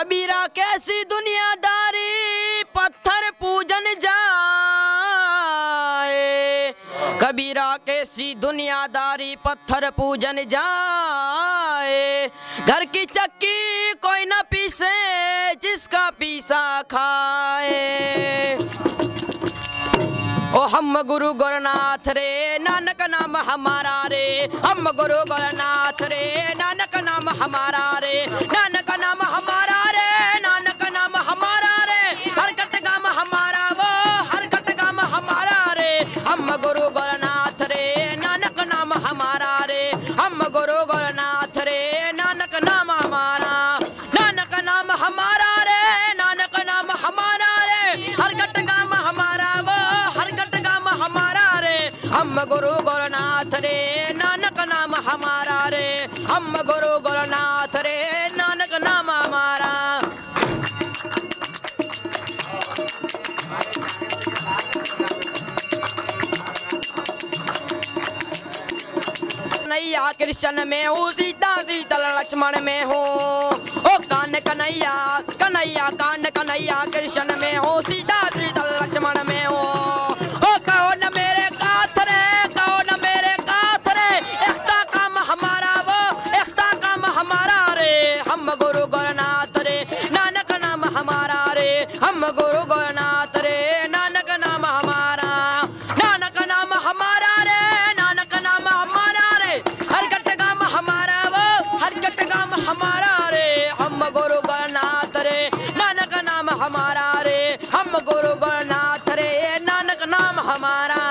कबीरा कैसी दुनियादारी पत्थर पूजन जाए, कबीरा कैसी दुनियादारी पत्थर पूजन जाए। घर की चक्की कोई न पीसे जिसका पीसा खाए। ओ हम गुरु गोरखनाथ रे नानक नाम हमारा रे, हम गुरु गोरखनाथ रे नानक नाम हमारा रे, नानक नाम हमारा रे, नानक नाम हमारा रे, हरकत काम हमारा वो हरकत काम हमारा रे। हम गुरु गोरखनाथ रे नानक नाम हमारा रे, हम गुरु गोरखनाथ रे नानक नाम हमारा, नानक नाम हमारा रे, नानक नाम हमारा रे, हरकत काम हमारा वो हरकत काम हमारा रे। हम गुरु गोरखनाथ रे नानक नाम हमारा रे, हम गुरु गोरखनाथ रे नानक नाम हमारा। कन्हैया कृष्ण में हूँ, सीता सीता लक्ष्मण में हूँ। ओ कान कन्हैया कन्हैया कान कन्हैया कृष्ण में हूँ, सीता सीता लक्ष्मण में हूँ। ओ कहो न मेरे काथ रे, कहो न मेरे काथ रे, एकता काम हमारा वो एकता काम हमारा रे। हम गुरु गोरखनाथ रे नानक नाम हमारा रे, हम गुरु गोरखनाथ रे नानक नाम हमारा, नानक नाम हमारा रे, नानक नाम हमारा रे, हरकत काम हमारा वो हरकत काम हमारा रे। हम गुरु गोरखनाथ रे नानक नाम हमारा रे, हम गुरु गोरखनाथ रे नानक नाम हमारा।